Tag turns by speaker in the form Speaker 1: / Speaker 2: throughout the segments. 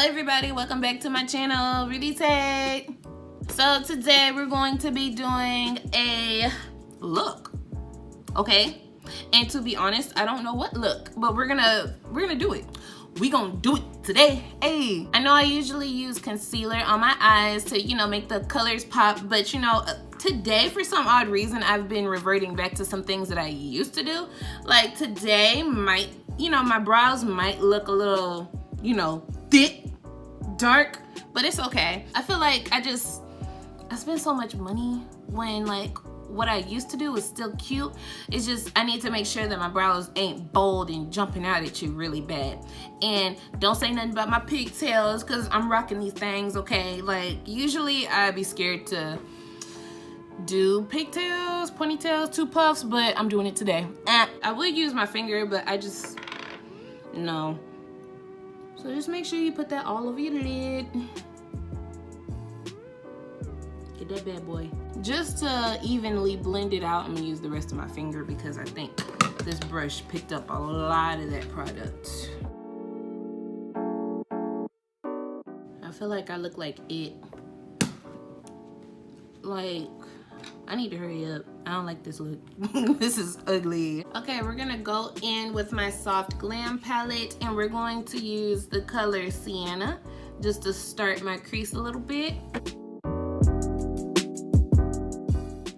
Speaker 1: everybody, welcome back to my channel, Rudy. So today we're going to be doing a look, okay? And to be honest, I don't know what look, but we're gonna do it. We gonna do it today. Hey, I know I usually use concealer on my eyes to, you know, make the colors pop, but you know, today for some odd reason I've been reverting back to some things that I used to do. Like today might, you know, my brows might look a little, you know, thick, dark, but it's okay. I feel like I spend so much money when like what I used to do is still cute. It's just I need to make sure that my brows ain't bold and jumping out at you really bad. And don't say nothing about my pigtails because I'm rocking these things, okay? Like usually I'd be scared to do pigtails, ponytails, two puffs, but I'm doing it today. I would use my finger, but I just, no. So just make sure you put that all over your lid. Get that bad boy. Just to evenly blend it out, I'm gonna use the rest of my finger because I think this brush picked up a lot of that product. I feel like I look like it. Like, I need to hurry up. I don't like this look. This is ugly. Okay, we're gonna go in with my soft Glam palette and we're going to use the color Sienna just to start my crease a little bit.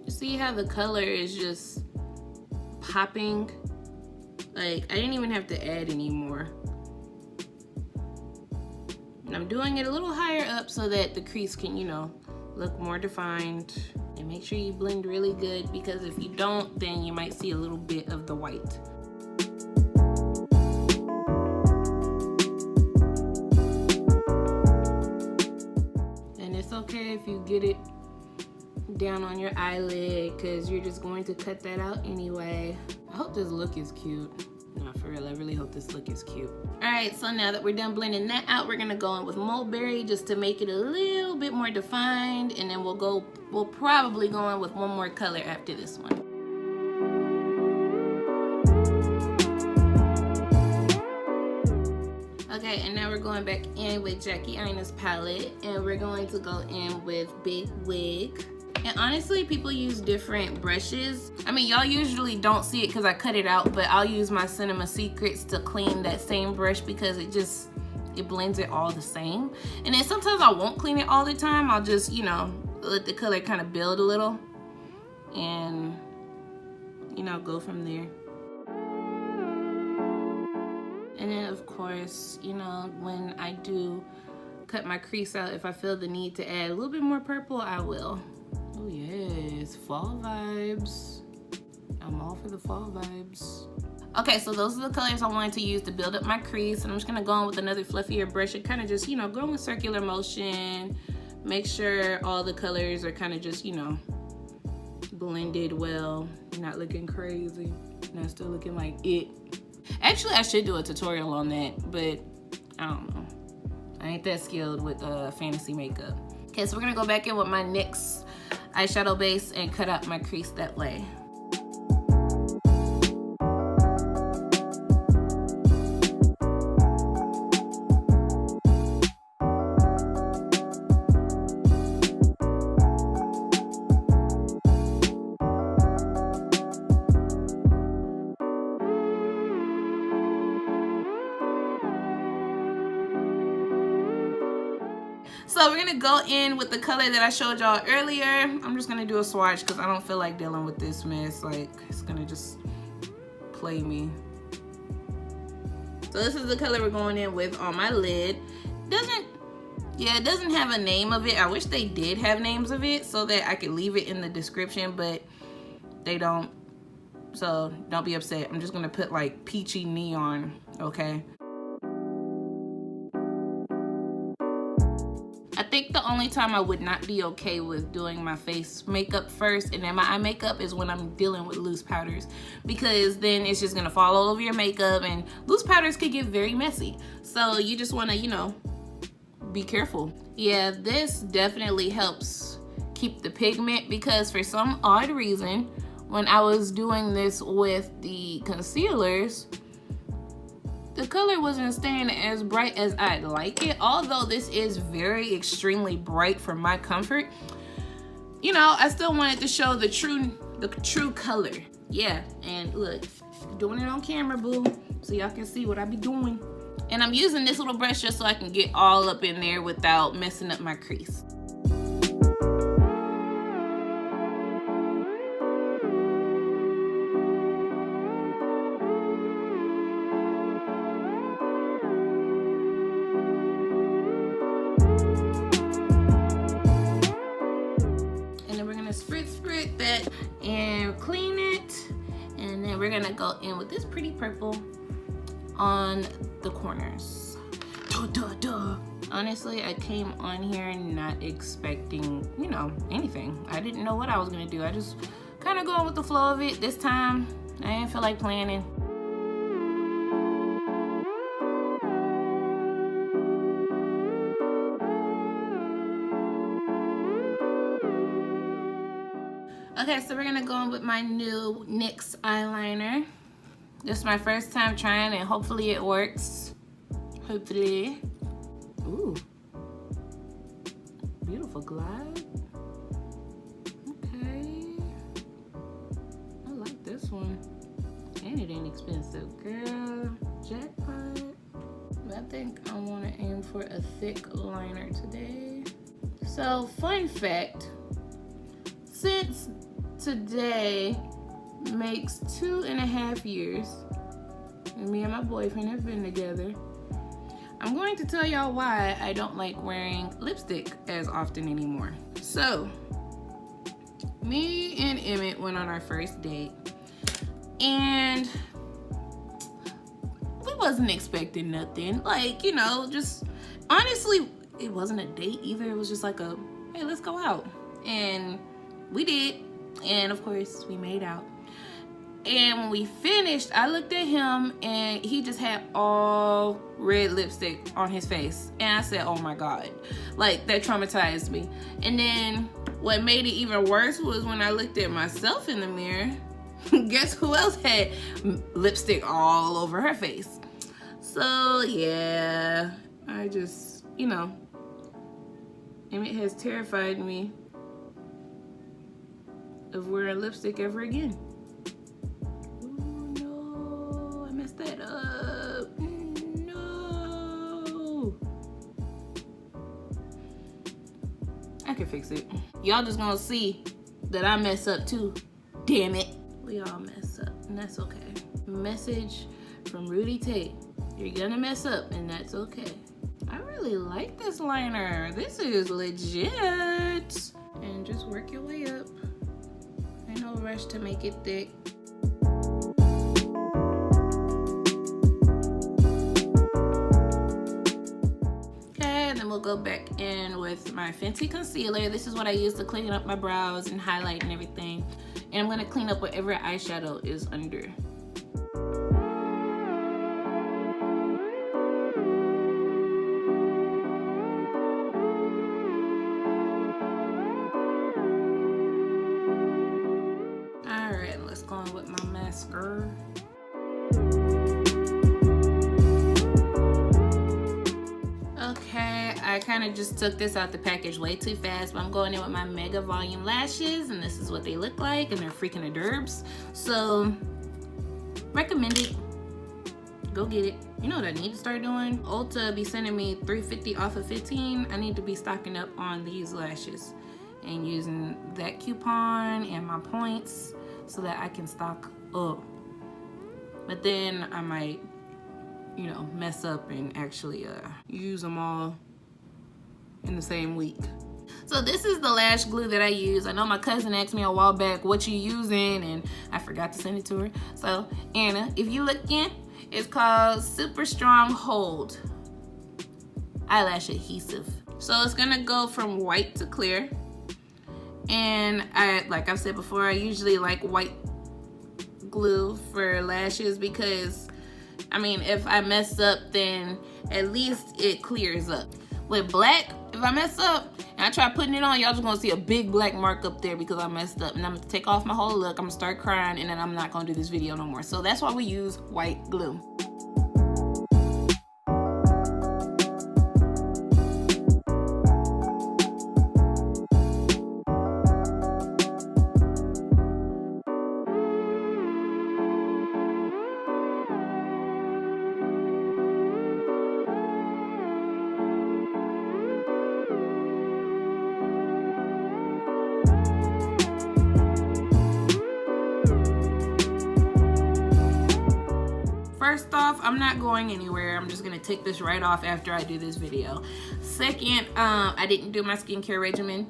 Speaker 1: See how the color is just popping? Like, I didn't even have to add any more. And I'm doing it a little higher up so that the crease can, you know, look more defined. And make sure you blend really good because if you don't, then you might see a little bit of the white. And it's okay if you get it down on your eyelid because you're just going to cut that out anyway. I hope this look is cute. No, for real, I really hope this look is cute. All right, so now that we're done blending that out, we're gonna go in with Mulberry just to make it a little bit more defined, and then we'll probably go in with one more color after this one. Okay, and now we're going back in with Jackie Aina's palette, and we're going to go in with Big Wig. And honestly, people use different brushes. I mean, y'all usually don't see it because I cut it out, but I'll use my Cinema Secrets to clean that same brush because it blends it all the same. And then sometimes I won't clean it all the time. I'll just, you know, let the color kind of build a little and, you know, go from there. And then of course, you know, when I do cut my crease out, if I feel the need to add a little bit more purple, I will. Oh yes, fall vibes. I'm all for the fall vibes. Okay, so those are the colors I wanted to use to build up my crease, and I'm just gonna go in with another fluffier brush and kind of just, you know, go in circular motion. Make sure all the colors are kind of just, you know, blended well. Not looking crazy. Not still looking like it. Actually, I should do a tutorial on that, but I don't know. I ain't that skilled with fantasy makeup. Okay, so we're gonna go back in with my NYX eyeshadow base and cut out my crease that way. So we're gonna go in with the color that I showed y'all earlier. I'm just gonna do a swatch because I don't feel like dealing with this mess. Like, it's gonna just play me. So this is the color we're going in with on my lid. It doesn't have a name of it. I wish they did have names of it so that I could leave it in the description, but they don't. So don't be upset. I'm just gonna put like peachy neon, okay? I think the only time I would not be okay with doing my face makeup first and then my eye makeup is when I'm dealing with loose powders, because then it's just gonna fall all over your makeup and loose powders could get very messy. So you just wanna, you know, be careful. Yeah, this definitely helps keep the pigment because for some odd reason, when I was doing this with the concealers, the color wasn't staying as bright as I'd like it. Although this is very extremely bright for my comfort, you know, I still wanted to show the true color. Yeah, and look, doing it on camera, boo, so y'all can see what I be doing. And I'm using this little brush just so I can get all up in there without messing up my crease. And then we're gonna spritz that and clean it. And then we're gonna go in with this pretty purple on the corners. Duh, duh, duh. Honestly, I came on here not expecting, you know, anything. I didn't know what I was gonna do. I just kind of going with the flow of it. This time, I didn't feel like planning. Okay, so we're gonna go in with my new NYX eyeliner. This is my first time trying and hopefully it works. Hopefully. Ooh. Beautiful glide. Okay. I like this one. And it ain't expensive, girl. Jackpot. But I think I wanna aim for a thick liner today. So, fun fact. Since today makes 2.5 years and me and my boyfriend have been together, I'm going to tell y'all why I don't like wearing lipstick as often anymore. So me and Emmett went on our first date and we wasn't expecting nothing, like, you know, just honestly it wasn't a date either. It was just like a, hey, let's go out. And we did, and of course we made out. And when we finished, I looked at him and he just had all red lipstick on his face. And I said, oh my God, like that traumatized me. And then what made it even worse was when I looked at myself in the mirror, guess who else had lipstick all over her face? So yeah, I just, you know, Emmett has terrified me of wearing lipstick ever again. That up. No. I can fix it. Y'all just gonna see that I mess up too. Damn it. We all mess up, and that's okay. Message from Rudy Tate. You're gonna mess up, and that's okay. I really like this liner. This is legit. And just work your way up. Ain't no rush to make it thick. We'll go back in with my Fenty concealer. This is what I use to clean up my brows and highlight and everything. And I'm gonna clean up whatever eyeshadow is under. All right, let's go in with my mascara. I kind of just took this out the package way too fast, but I'm going in with my Mega Volume lashes, and this is what they look like, and they're freaking adorbs. So, recommend it. Go get it. You know what I need to start doing? Ulta be sending me $3.50 off of 15. I need to be stocking up on these lashes and using that coupon and my points so that I can stock up. But then I might, you know, mess up and actually use them all in the same week. So this is the lash glue that I use. I know my cousin asked me a while back what you using, and I forgot to send it to her. So Anna, if you look in, it's called Super Strong Hold eyelash adhesive. So it's gonna go from white to clear, and like I've said before, I usually like white glue for lashes because I mean, if I mess up, then at least it clears up. With black, if I mess up and I try putting it on, y'all just gonna see a big black mark up there because I messed up. And I'm gonna take off my whole look, I'm gonna start crying, and then I'm not gonna do this video no more. So that's why we use white glue. I'm not going anywhere. I'm just gonna take this right off after I do this video. Second, I didn't do my skincare regimen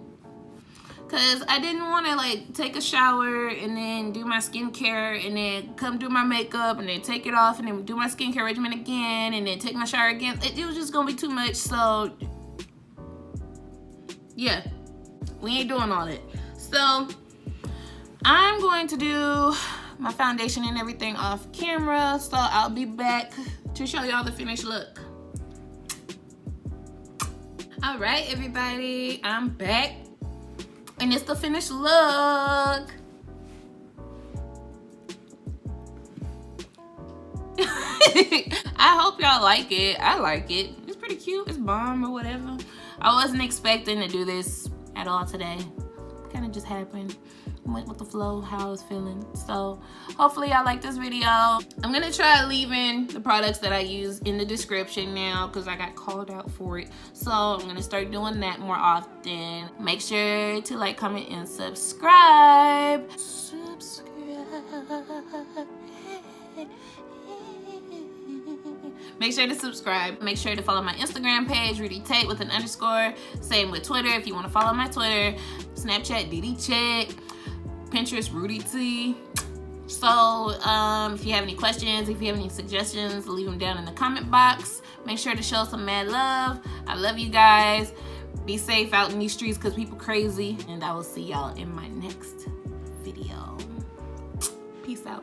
Speaker 1: because I didn't want to like take a shower and then do my skincare and then come do my makeup and then take it off and then do my skincare regimen again and then take my shower again. It was just gonna be too much. So yeah, we ain't doing all that. So I'm going to do my foundation and everything off camera, so I'll be back to show y'all the finished look. All right, everybody, I'm back, and it's the finished look. I hope y'all like it. I like it. It's pretty cute. It's bomb or whatever. I wasn't expecting to do this at all today. Kind of just happened. Went with the flow, how I was feeling. So hopefully y'all like this video. I'm gonna try leaving the products that I use in the description now because I got called out for it. So I'm gonna start doing that more often. Make sure to like, comment, and subscribe. Make sure to subscribe. Make sure to follow my Instagram page, Rudy Tate with an underscore. Same with Twitter if you want to follow my Twitter. Snapchat, Diddy Check. Pinterest, Rudy T. So if you have any questions, if you have any suggestions, leave them down in the comment box. Make sure to show some mad love. I love you guys. Be safe out in these streets because people crazy. And I will see y'all in my next video. Peace out.